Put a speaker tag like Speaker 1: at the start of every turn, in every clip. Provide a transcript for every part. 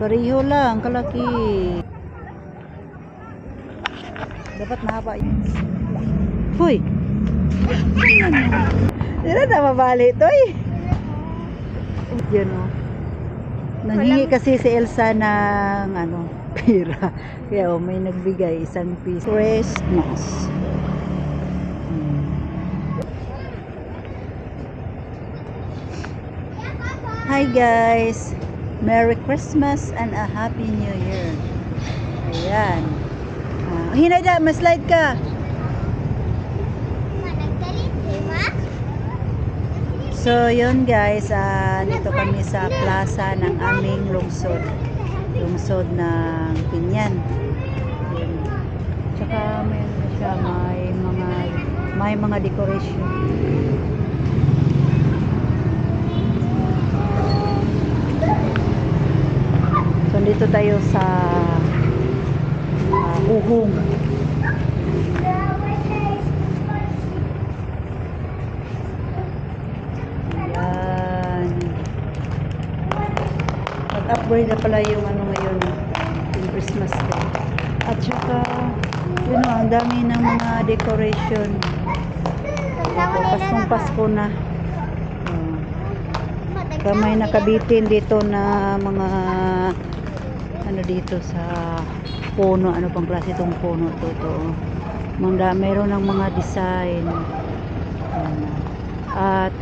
Speaker 1: Pareho lang, kalaki. Dapat mahaba yun. Hoy! Hindi na mabali ito eh. Yan o. Nanghingi kasi si Elsa ng pera. Kaya may nagbigay isang piso. Christmas. Hi guys! Merry Christmas and a Happy New Year. Ayan. Hinada, ma-slide ka. So yun guys, dito kami sa plaza ng aming lungsod ng Pinyan. Yun. Tsaka may mga decoration. So dito tayo sa Uhong. Upgrade na pala yung ngayon, yung Christmas day. At saka yun ang dami ng mga decoration. Paskong-pasko na. May nakabitin dito na mga dito sa puno. Ano pang klase itong puno to? Mayroon ng mga design. At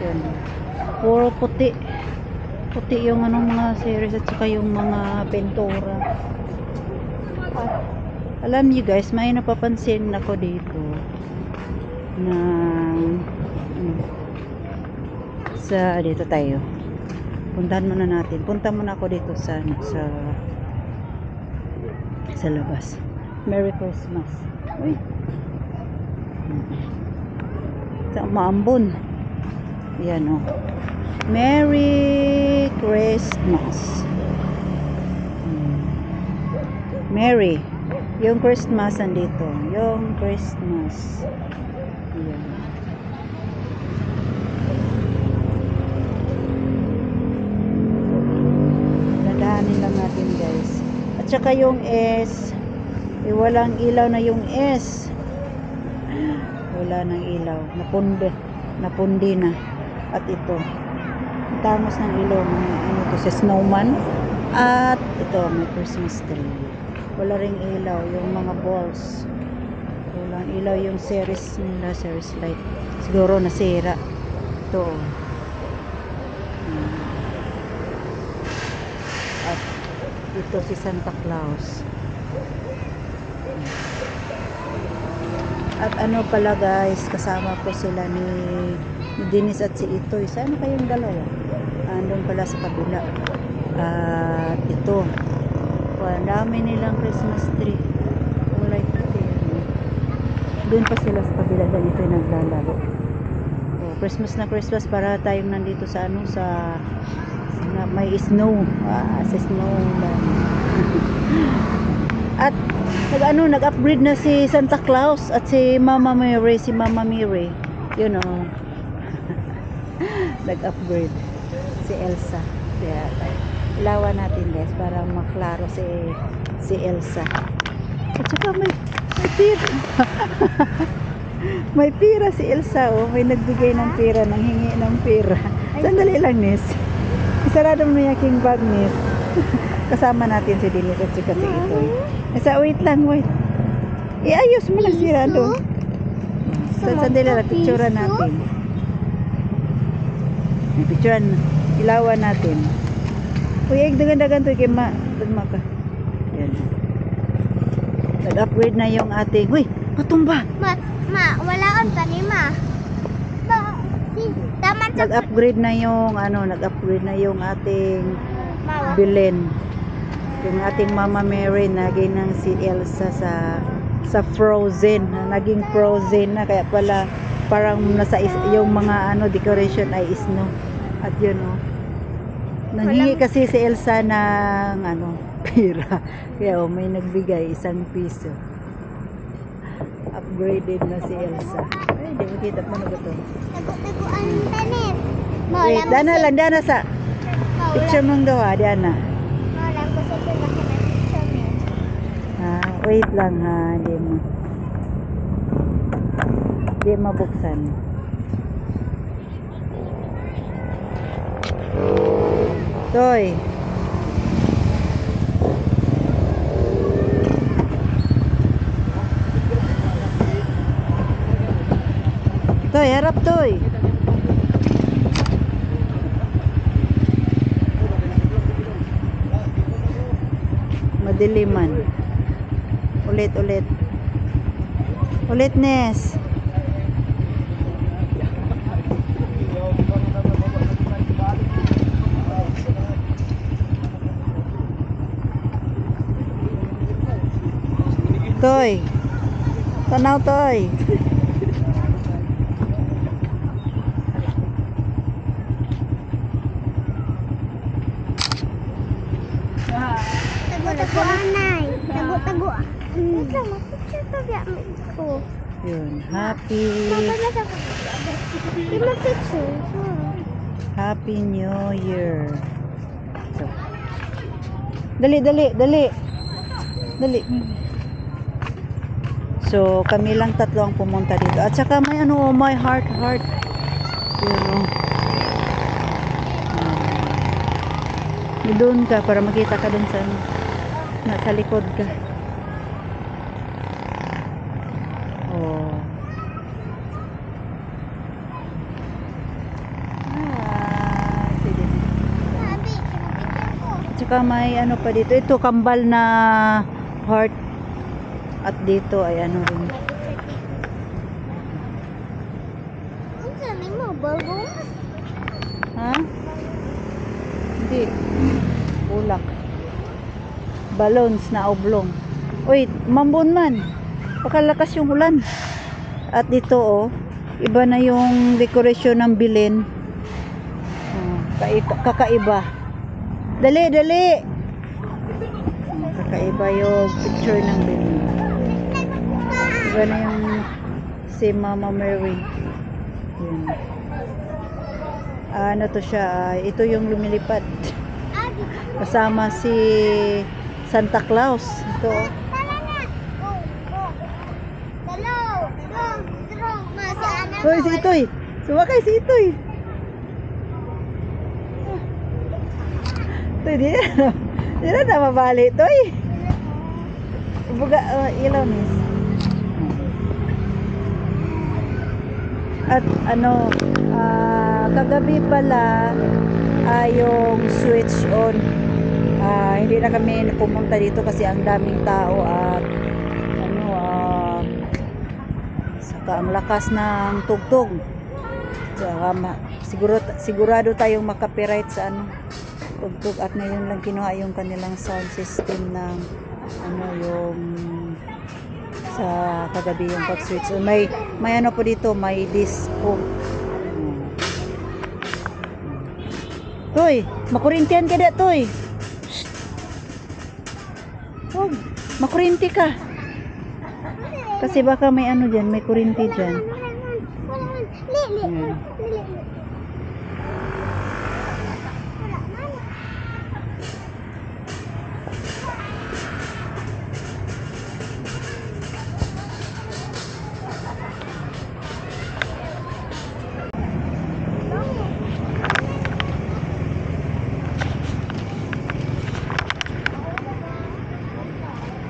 Speaker 1: yun, puro puti yung mga series at saka yung mga pintura. At alam niyo guys, may napapansin ako dito na dito tayo. Puntahan muna natin. Punta muna ako dito sa labas. Merry Christmas. Uy. Sa maambon. Yan o. Merry Christmas. Merry. Yung Christmas andito. Yung Christmas. Yan. Dadaanin lang natin guys. At saka yung S. Walang ilaw na yung S. Wala nang ilaw. Napundi na. At ito. Tangos ng ilaw. Ito sa snowman. At ito may Christmas tree. Wala ring ilaw yung mga balls. Walang ilaw yung series nila, series light. Siguro nasira. Ito. At ito si Santa Claus. At pala guys, kasama ko sila ni Dennis at si Itoy. Sana kayong dalawa? Andun pala sa kabila. At ito. Ang dami nilang Christmas tree. Kulay puti. Doon pa sila sa kabila. Dito yung naglalaro. Christmas na Christmas para tayong nandito sa may snow. Sa snowland. At nag-upgrade na si Santa Claus at si Mama Mary, you know. Nag-upgrade si Elsa. Kaya ilawan natin guys para maklaro si Elsa. At saka may pira. May pira si Elsa may nagbigay ng pira, nanghingi ng pira. Sandali lang Nis. Isarado mo yung king bag Nis. Kasama natin si Dennis at saka si Itoy. Wait lang. Iayos mo na sirado. Sandali lang, picturean natin. Picturean, ilawan natin. Uy, dagan-dagan to kay dagma ka. Yan. Nag-upgrade na yung ating. Uy, patumba.
Speaker 2: Wala on tanima.
Speaker 1: Nag-upgrade na yung ating Belen. Yung ating Mama Mary naging ng si Elsa sa Frozen, naging Frozen na, kaya pala parang nasa yung mga decoration ay snow. At yun nanghingi kasi si Elsa ng pera, kaya may nagbigay isang piso. Upgraded na si Elsa. Ay, di mo kita mo na ba ito? Wait, dana sa picture mong gawa, Diana. Wait lang ha, di mabuksan. Toy. Toy, harap Toy. Madiliman. Ulit. Ulit, Nes. Toy. Tanaw, Toy.
Speaker 2: Tago-tago anay. Tago-tago. Ito, mapicture pa biya ko.
Speaker 1: Yun. Happy
Speaker 2: Di mapicture.
Speaker 1: Happy New Year. So. Dali. So, kami lang tatlo ang pumunta dito. At saka may ano, my heart. Yun, oh. Doon ka para makita ka dun sa nasa likod ka. Oh. Sige.
Speaker 2: Sabi, pinapicture ko.
Speaker 1: Tsaka may ano pa dito. Ito kambal na heart. At dito ay ano rin.
Speaker 2: Ang sabi mo, balloon?
Speaker 1: Ha? Hindi. Ulak. Balloons na oblong. Uy, mambon man. Pakalakas yung ulan. At dito oh, iba na yung dekorasyon ng bilin. Oh, kakaiba. Dali. Kakaiba yung picture ng bilin. Iba na yung si Mama Mary. Yun. Ano to siya? Ito yung lumilipad. Kasama si Santa Claus. Ito.
Speaker 2: Tara na! Go! Dalaw! Go! Ma, si Ana.
Speaker 1: Hoy, si Itoy. Sumakay si Itoy. Itoy, di na mabali. Itoy. Buga, ilaw nis. At ano, kagabi pala yung switch on. Hindi na kami pumunta dito kasi ang daming tao at ano, saka ang lakas ng tugtog. Sigurado tayong makapiright sa ano, tugtog at ngayon lang kinuha yung kanilang sound system ng ano yung sa kagabi yung pag-switch on. May ano po dito, may disco. Toy, makurintihan ka da, Toy. Huwag, makurinti ka. Kasi baka may ano dyan, may kurinti dyan. Ayan.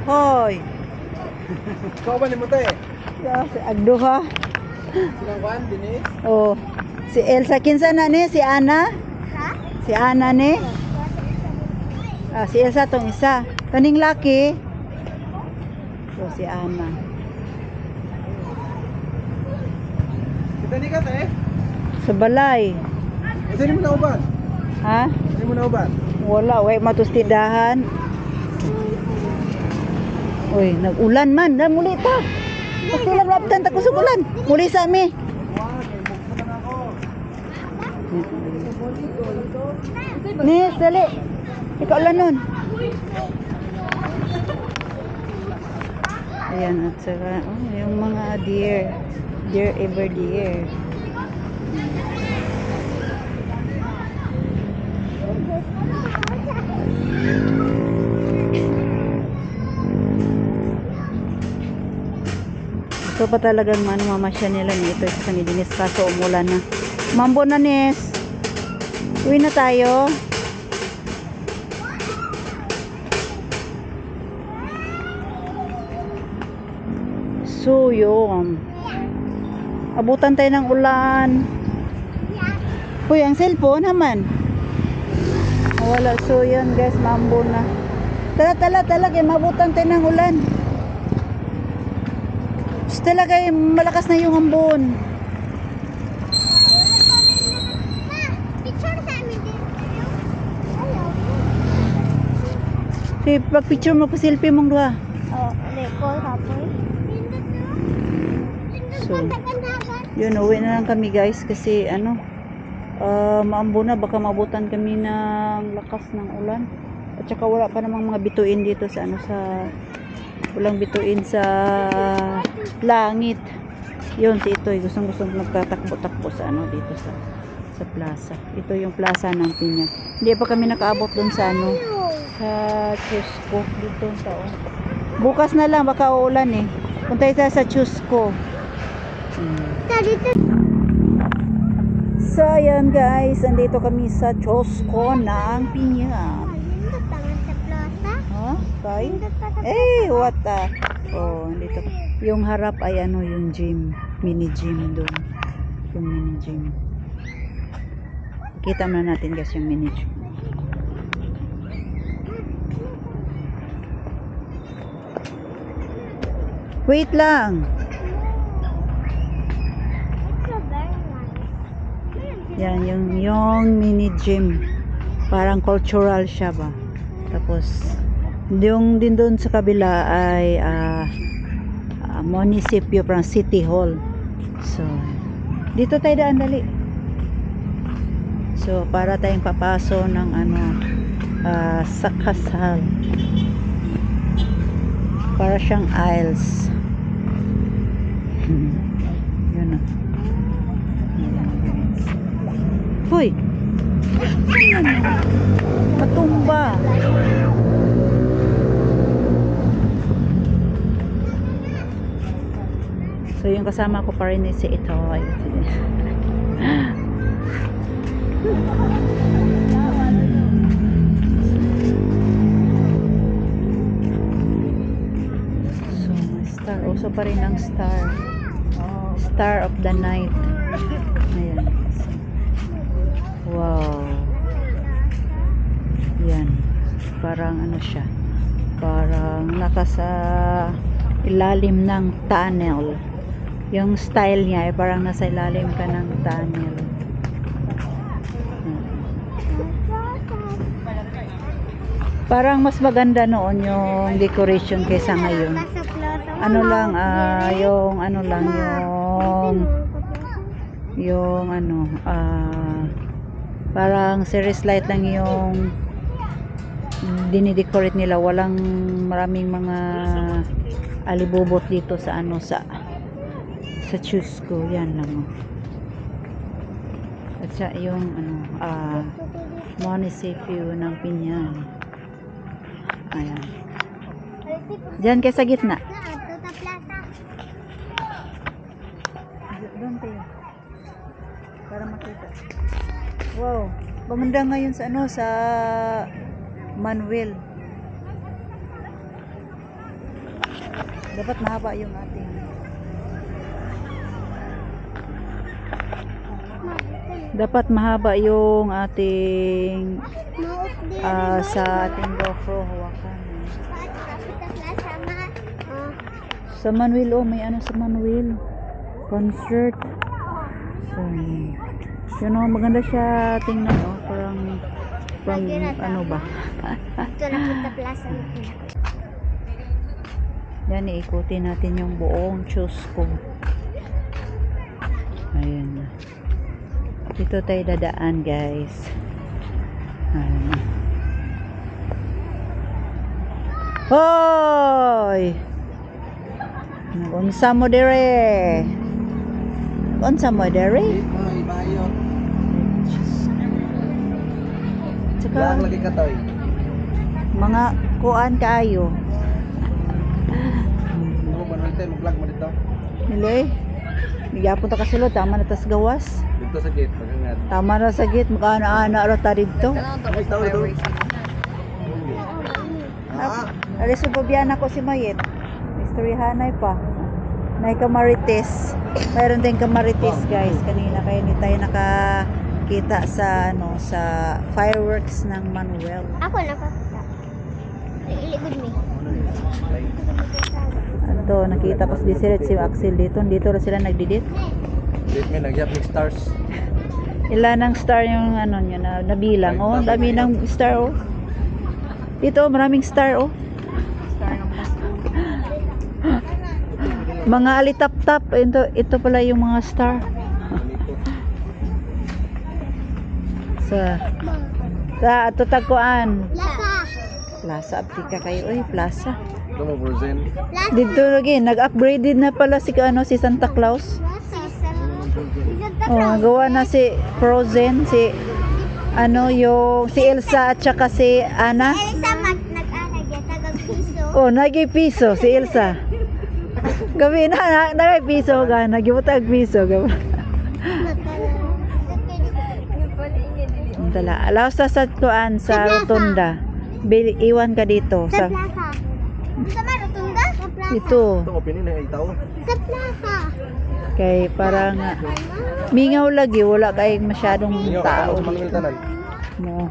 Speaker 1: Hoy!
Speaker 3: Ikaw ba ni mo tayo?
Speaker 1: Si Agdo ha?
Speaker 3: Silang Juan, Dinis?
Speaker 1: Oh, si Elsa kinsa na ni? Si Ana?
Speaker 2: Ha?
Speaker 1: Si Ana ni? Si Elsa tong isa. Kaning laki. So si Ana.
Speaker 3: Kita ni ka tayo?
Speaker 1: Sa balay.
Speaker 3: Saan mo na uban?
Speaker 1: Ha?
Speaker 3: Saan mo na uban?
Speaker 1: Wala, way matustidahan. Uy, nag-ulan man. Muli ta. Kasi lang laptan ta kusog ulan. Muli sa mi. Nis, dali. Ikaw ulan nun. Ayan, at saka, yung mga deer. Deer ever deer. Ito pa talagang mamasya nila ni ito sa ni Dinis kaso umulan na. Mambo na Nes. Uwi na tayo. So yun. Abutan tayo ng ulan. Uy, ang cellphone naman. Wala. So yun guys, mambo na. Tala talaga mabutan tayo ng ulan. Talaga malakas na yung ambon.
Speaker 2: Picture sa amin din.
Speaker 1: Pag-picture mo pa selfie mong duha.
Speaker 2: Oh, call kapoy.
Speaker 1: So, yun, uwi na lang kami guys kasi ano, maambo na, baka mabutan kami ng lakas ng ulan. At saka wala pa namang mga bituin dito sa ano, sa walang bituin sa langit. Yun, si Itoy gustong magtatakbo-takbo sa ano dito sa plaza. Ito yung plaza ng Piña. Hindi pa kami nakaabot dun sa ano, sa Chusco dito sa bukas na lang baka uulan eh. Punta tayo sa Chusco. So ayan guys, andito kami sa Chusco ng Piña. Ha? Kay? Eh, what the? Oh, andito. Yung harap ay ano, yung gym. Mini gym doon. Yung mini gym. Kita na natin guys yung mini gym. Wait lang. Yan, yung mini gym. Parang cultural siya ba? Tapos, yung din doon sa kabila ay munisipyo, parang city hall. So, dito tayo daan dali. So, para tayong papaso ng ano, sa kasal. Para siyang aisles. Yun na. Hoy! Matumba! So yung kasama ko pa rin si Itoy. So star, uso pa rin ang star. Star of the night. Ayan. Wow. Yan. Parang ano siya. Parang nakasa ilalim ng tunnel. Yung style niya ay parang nasa ilalim ka ng tunnel. Parang mas maganda noon yung decoration kaysa ngayon. Ano lang, yung ano lang, yung ano, parang series light lang yung dinidecorate nila. Walang maraming mga alibobot dito sa ano, sa Chusco. Yan lang. At siya yung ano, munisipyo ng Piña. Ayan. Diyan kay sa gitna. Doon tayo. Para makita. Wow. Maganda ngayon sa ano, sa Manuel. Dapat mahaba yung ating sa ating GoPro hawakan. Sa Manuel, oh, may ano sa Manuel concert. So, yun, oh, maganda siya tingnan, oh, parang ano ba?
Speaker 2: Ito na kita plaza nito.
Speaker 1: Yan, iikutin natin yung buong Chusco. Ayan. Dito tayo dadaan, guys. Ayan. Hoy! Unsa mo dire? Unsa mo dire?
Speaker 3: Ibayo.
Speaker 1: Tsaka,
Speaker 3: Lang lagi ka toy.
Speaker 1: mga kuan kaayo.
Speaker 3: Ano ba nante mo vlog mo dito?
Speaker 1: Nilay. Nagyapon ta kasulod, tama na tas gawas.
Speaker 3: Dito sa gate, magangad.
Speaker 1: Tama na sa git, makaana-ana ra ta dito.
Speaker 3: Ay, tao ito.
Speaker 1: Alis yung pabiyanan ko si Mayet. Istoryahanay pa. Nay kamarites. Mayroon din kamarites guys. Kanina kayo ni tayo nakakita sa sa fireworks ng Manuel.
Speaker 2: Ako nakakita. Iligod mi.
Speaker 1: Ito, nakita pa si Deseret, si Axel dito. Dito na sila nagdidit.
Speaker 3: Dito may nagyap ng stars.
Speaker 1: Ilan ng star yung nyo na nabilang. Oh, dami ng star oh. Dito, maraming star oh. Mga alitap-tap. Ito pala yung mga star. Sa tutagkuan.
Speaker 2: Lasa.
Speaker 1: Plaza Aptika kayo. Uy, plaza.
Speaker 3: Ito mo, Frozen.
Speaker 1: Dito lagi, nag-upgraded na pala si Santa Claus. Oh, gawa na si Frozen, si yung si Elsa at saka si Anna.
Speaker 2: Elsa nag-ana dyan, tagang-piso.
Speaker 1: Oh, nagi-piso si Elsa. Gabi na nagi-piso ga, nagibutag piso ga. Tala, alaw sa kuan sa rotunda. Iwan ka dito
Speaker 2: Sa
Speaker 1: sa
Speaker 2: plaza. Sa marutunda? Sa plaza.
Speaker 1: ito.
Speaker 3: Ito ko, pinili ng itaw.
Speaker 2: Sa plaza.
Speaker 1: Kay parang mingaw lagi, wala kay masyadong
Speaker 3: Inyo,
Speaker 1: tao.
Speaker 3: ako sa Manuel Tanan.
Speaker 1: No.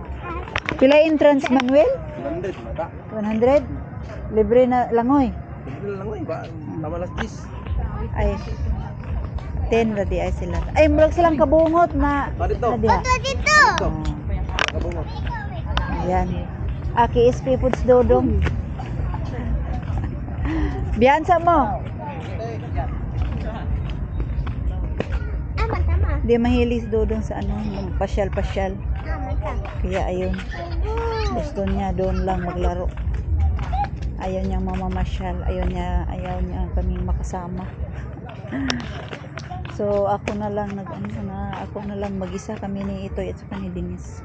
Speaker 1: Pila entrance Manuel?
Speaker 3: 100, mata.
Speaker 1: 100? Libre na langoy.
Speaker 3: Pinili lang ko, iba. Tama las 10.
Speaker 1: Ay 10 ra di ay sila. Ay murag silang kabungot na
Speaker 3: Dito.
Speaker 1: na diha.
Speaker 2: Ito dito.
Speaker 3: Ito. Kabungot.
Speaker 1: Ayan. Aki SP Foods Dodong. Biyansa mo.
Speaker 2: Tama.
Speaker 1: Di mahilig Dodong sa pasyal-pasyal.
Speaker 2: Tama.
Speaker 1: Kaya ayun. Gusto niya doon lang maglaro. Ayaw niyang mamamasyal. Ayaw niya kaming makasama. So ako na lang ako na lang mag-isa kami ni Itoy at saka ni Denise.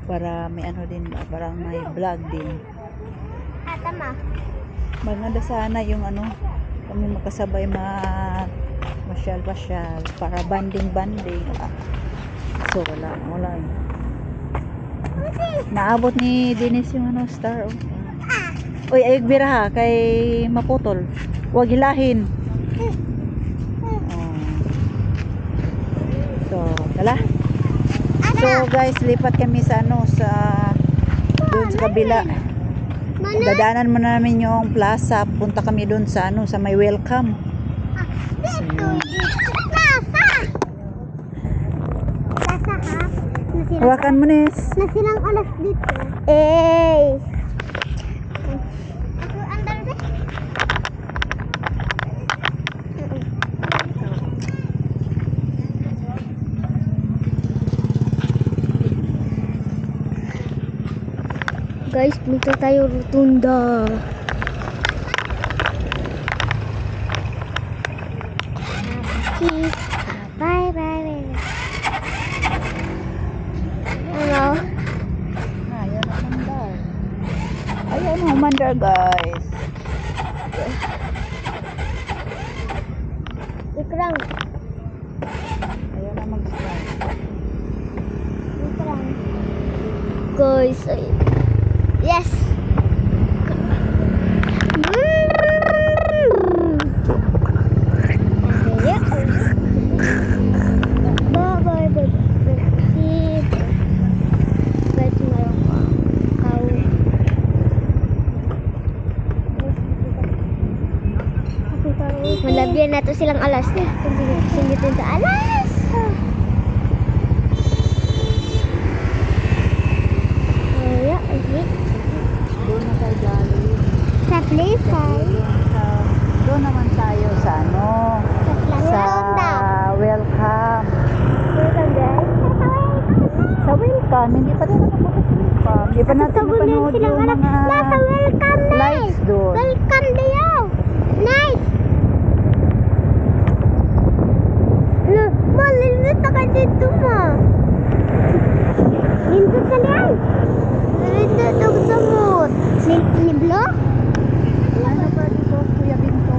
Speaker 1: Para may din, para may vlog din.
Speaker 2: Tama.
Speaker 1: Maganda sana yung kami makasabay masyal-pasyal para banding-banding. So wala. Naabot ni Denise yung star oh. Uy, ayog bira ha kay maputol. Huwag hilahin. So, tala. So guys, lipat kami sa doon sa kabila. Dadaanan mo namin yung plaza, punta kami doon sa sa may welcome.
Speaker 2: Dito. Plaza. Plaza ha?
Speaker 1: Hawakan mo Nes.
Speaker 2: Nasilang alas dito. Eh. Ako andar ba? Guys, dito tayo rotunda. Bye. Hello.
Speaker 1: Ayan ang mandar guys.
Speaker 2: Ikrang.
Speaker 1: Ayan ang mag-start.
Speaker 2: Ikrang. Guys, yes. Malabyan na to silang alas. Singitin sa alas. Kaya,
Speaker 1: Doon na tayo galing.
Speaker 2: sa playtime.
Speaker 1: Doon naman tayo sa
Speaker 2: Sa
Speaker 1: welcome.
Speaker 2: Welcome guys.
Speaker 1: Sa welcome, hindi pa din nakapunta sa welcome. Hindi pa natin napanood yung mga
Speaker 2: Nasa welcome na.
Speaker 1: lights doon.
Speaker 2: Welcome dayo. Nice. Malilit ka dito mo. Lindot ka liyan. Lindot ang samot. Liblo?
Speaker 1: Ano ba dito, Kuya Binto?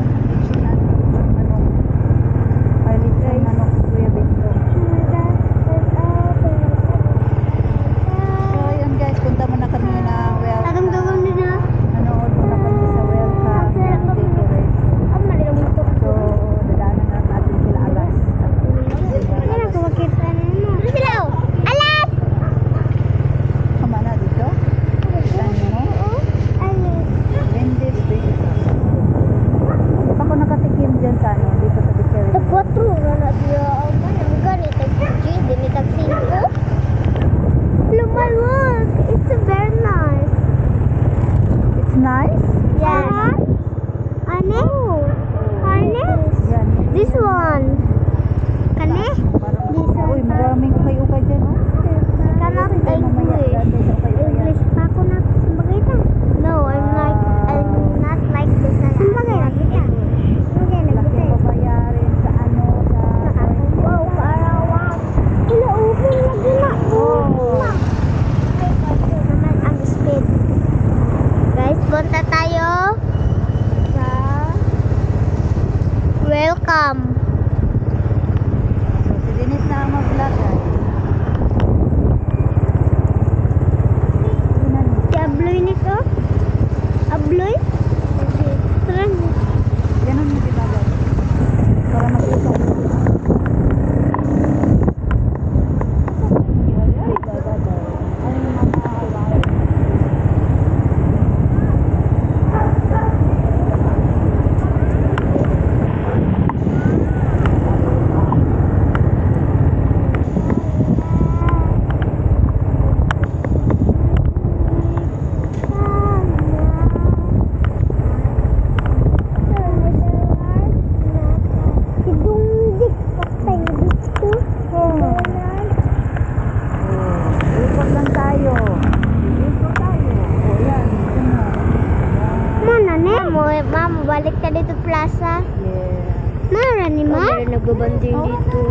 Speaker 2: plaza.
Speaker 1: Yeah.
Speaker 2: Mara ni ma? Kami nagbabanding dito.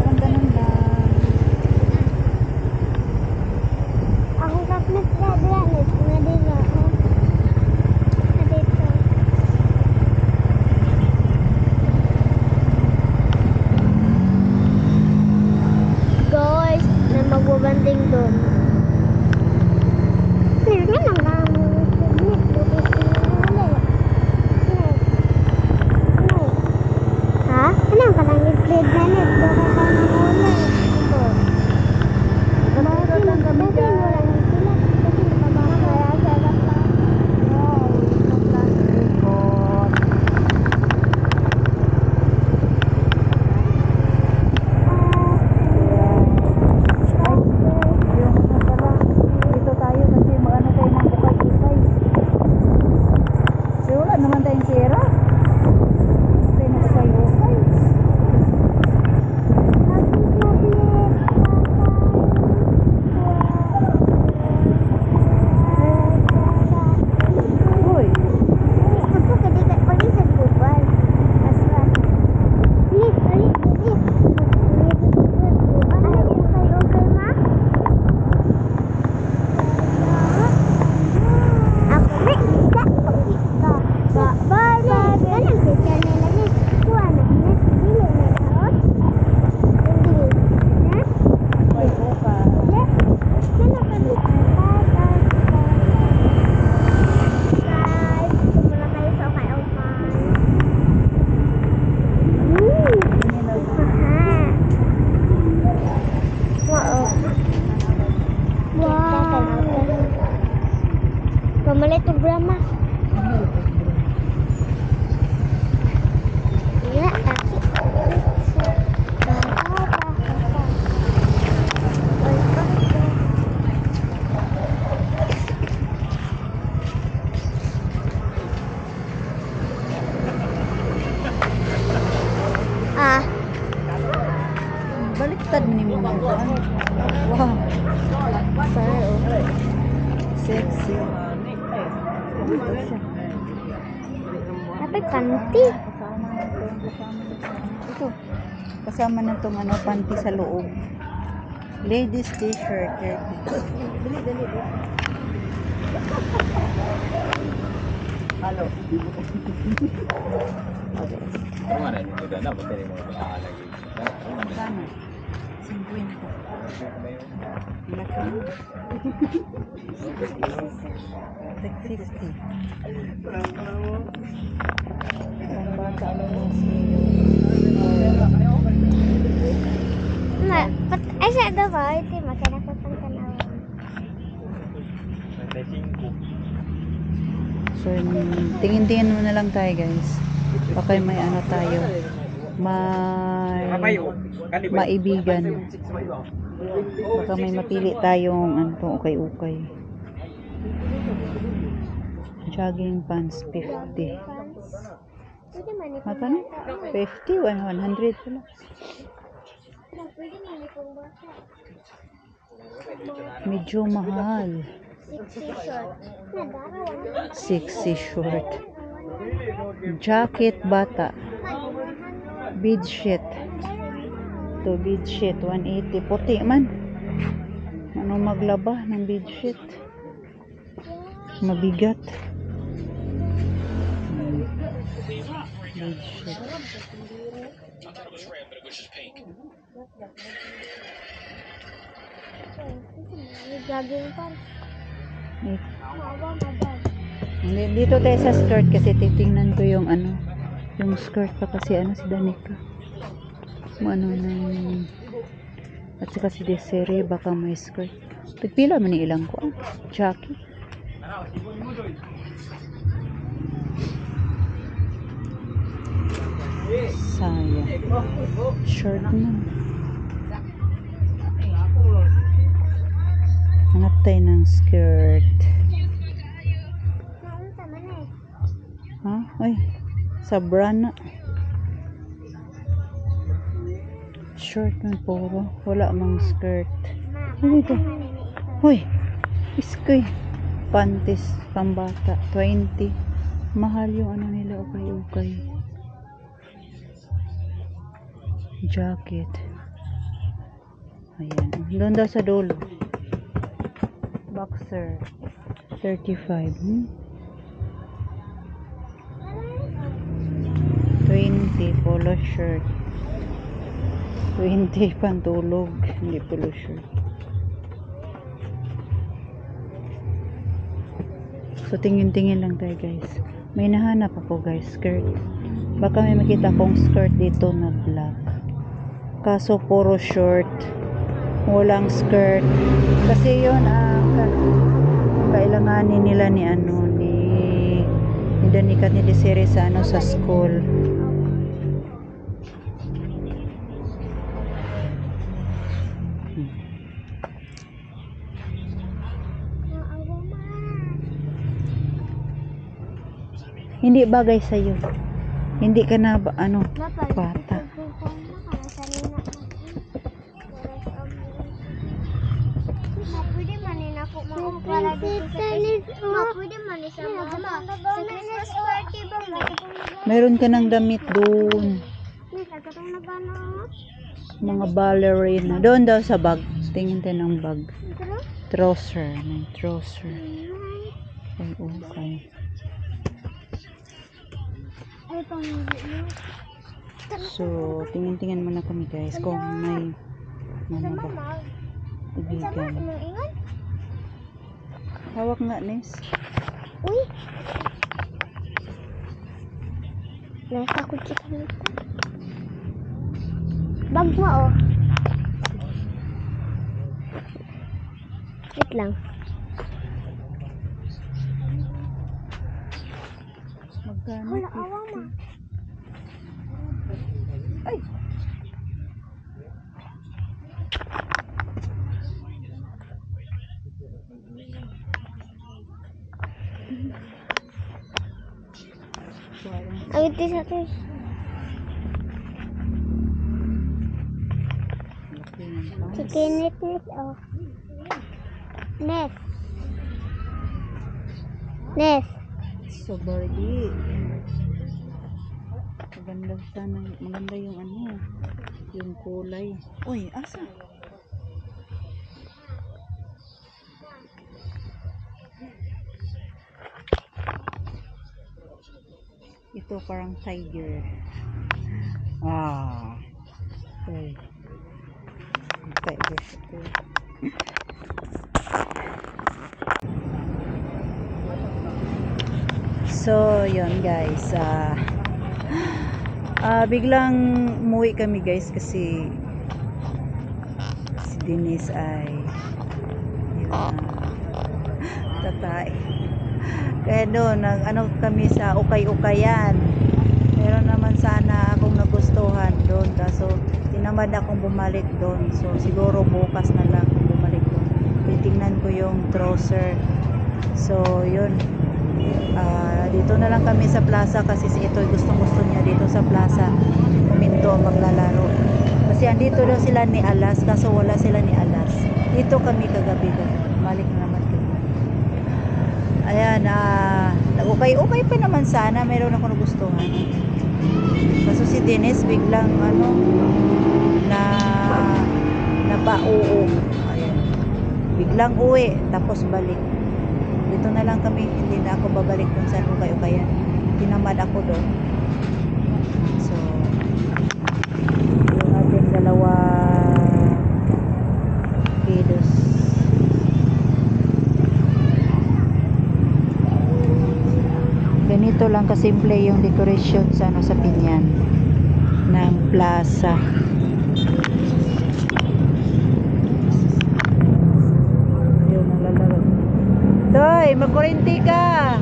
Speaker 1: Parang ganun lang.
Speaker 2: Ako kapit na dito. Na dito. Na dito. Guys, na magbabanding doon. Nga lang lang. Ha? Anong ka lang i-grade na net? Baka ka nang ulan. Ito. Bakit lang kami dyan? Kasi nakabakaya sa lapat.
Speaker 1: Wow, ito plastic pot. Yung ano pala, dito tayo kasi maano tayo ng bukay-bukay. Kasi wala naman tayong sira. Tayo ng bukay-bukay. Uy,
Speaker 2: Ako kadikat pagi sa Google. Aswan. Ulit. Ano yung kayo ma? Ako na isa. Bye. Ganang sa channel na ni. Kuha na. Dili na tarot. Hindi. Na?
Speaker 1: bukay-bukay.
Speaker 2: Ano ka dito? Guys, tumula kayo sa okay-okay. Wow. Pamalit yung drama. Ya, tapi
Speaker 1: Baliktad ni mo mga daan. Wow. Sexy. Ito siya.
Speaker 2: tapi panty.
Speaker 1: Kasama na itong ano, panty sa loob. Ladies t-shirt. Dali. Halo.
Speaker 3: Ano nga rin, maganda, ba't rin mo makakalagay?
Speaker 1: Magkano? 50. Laki. Tek 50. Ang bata mo si
Speaker 2: Ay, sa daw ba? Ito, magkana ko pang tanawan.
Speaker 1: So, tingin-tingin mo na lang tayo, guys. Baka may ano tayo. Maibigan. Baka may mapili tayong ano tong ukay-ukay. Jogging pants 50.
Speaker 2: Pwede man ito.
Speaker 1: Magkano? 50, 100 pala.
Speaker 2: Pwede man itong bata.
Speaker 1: Medyo mahal.
Speaker 2: 60 short. Nadarawan.
Speaker 1: 60 short. Jacket bata. Bead sheet. To bead sheet 180. Puti man. Ano maglaba ng bead sheet? Mabigat. Bead sheet.
Speaker 2: Jogging pants. Mawa, madam.
Speaker 1: Dito tayo sa skirt kasi titingnan ko yung ano, yung skirt pa kasi ano si Danica. Kung ano nang at saka si Desiree baka may skirt. Tagpila man ni ilang ko. Jacket. Sayang. Shirt na. Hanap tayo ng skirt.
Speaker 2: Naunta man eh.
Speaker 1: Ha? Ay, Sabrana. Short man puro. Wala mang skirt. Ano ito? Hoy! Iskoy. Panties. Pambata. 20. Mahal yung ano nila, ukay-ukay. Jacket. Ayan. Doon daw sa dulo. Boxer. 35. 20. Polo shirt. 20. Pantulog. Hindi polo shirt. So, tingin-tingin lang tayo, guys. May nahanap ako, guys. Skirt. Baka may makita kong skirt dito na black. Kaso, puro short. Walang skirt. Kasi yun, kailanganin nila ni Danica ni Desiree sa sa school. Hindi bagay sa iyo. Hindi ka na bata. Meron ka ng damit doon. Mga ballerina. Doon daw sa bag. Tingin tayo ng bag. Trouser. May trouser. Ay, okay. So, tingin-tingin muna kami, guys, kung may ba ibigan. Hawak nga, Nes.
Speaker 2: Uy! Natakot siya kami. Bag mo, oh. Wait lang.
Speaker 1: Magkano?
Speaker 2: Wala, awa mo.
Speaker 1: Ay!
Speaker 2: Ang iti sa atin. Chikinit, oh. Nes. Nes.
Speaker 1: So, Barbie. Maganda sana. Maganda yung yung kulay. Uy, asa? Ito parang tiger. Okay. Tiger ito. So, yun guys. Biglang umuwi kami, guys, kasi si Denise ay tatay. Kaya doon, kami sa ukay-ukayan. Meron naman sana akong nagustuhan doon. Kaso, tinamad akong bumalik doon. So, siguro bukas na lang bumalik doon. Titingnan ko yung trouser. So, yun. Dito na lang kami sa plaza kasi si Itoy gustong-gusto niya dito sa plaza. Puminto maglalaro. Kasi andito daw sila ni Alas. Kaso wala sila ni Alas. Dito kami kagabi doon. Balik na naman kami. Ayan, okay pa naman sana. Meron ako nagustuhan. Kaso si Dennis biglang napauo. Ayan. Biglang uwi. Tapos balik. Dito na lang kami. Hindi na ako babalik kung saan ukay-ukayan. Tinamad ako doon. So, yung ating dalawa kilos. Ganito lang kasimple yung decoration sa sa pinyan ng plaza. Ayun, nalalaro. Toy, magkurinti ka.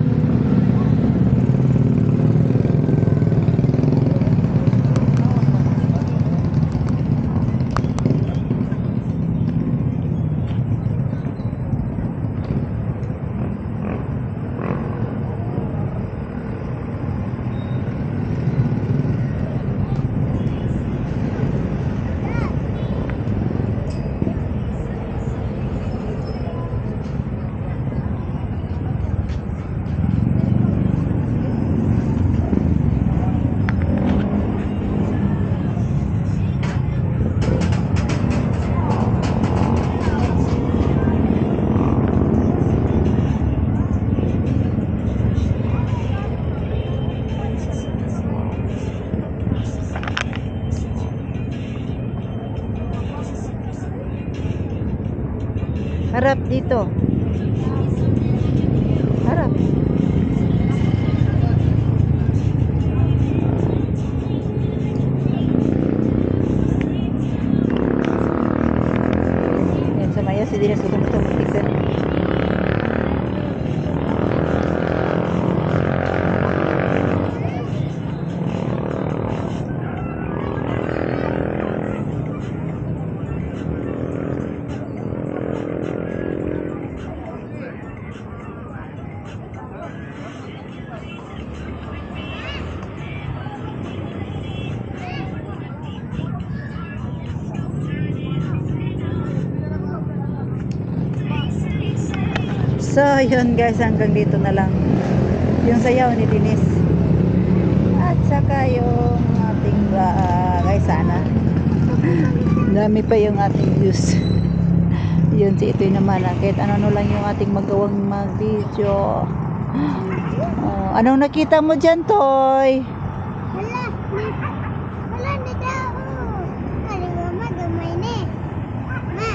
Speaker 1: Harap dito. Harap. Yan, sa Maya, si Dinas, huwag mo ito magtikan. So, yun guys, hanggang dito na lang yung sayaw ni Dinis. At saka yung ating guys, sana dami pa yung ating views. Yun, si Itoy naman, kahit ano lang yung ating magawang mag-video. Anong nakita mo dyan, Toy?
Speaker 2: Wala. Wala na daw. Aling mama, gamay na. Ma.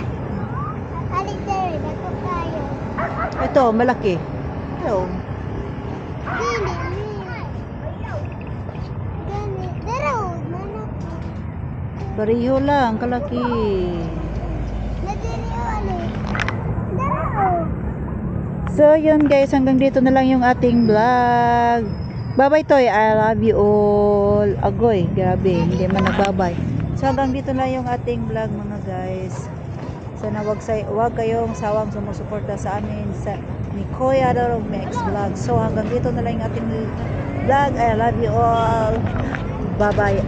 Speaker 2: Aling dere, dako kayo.
Speaker 1: Ito, malaki. Ito.
Speaker 2: Dili. Gani. Dero. Mana.
Speaker 1: Pareho lang, kalaki.
Speaker 2: Nadiri o ano. Dero.
Speaker 1: So, yun guys, hanggang dito na lang yung ating vlog. Bye-bye, Toy. I love you all. Agoy, grabe, hindi man nagbabay. So, hanggang dito na yung ating vlog, mga guys. Sana wag kayong sawang sumusuporta sa amin sa ni Kuya Darog Mix Vlog. So, hanggang dito na lang yung ating vlog. I love you all. Bye-bye.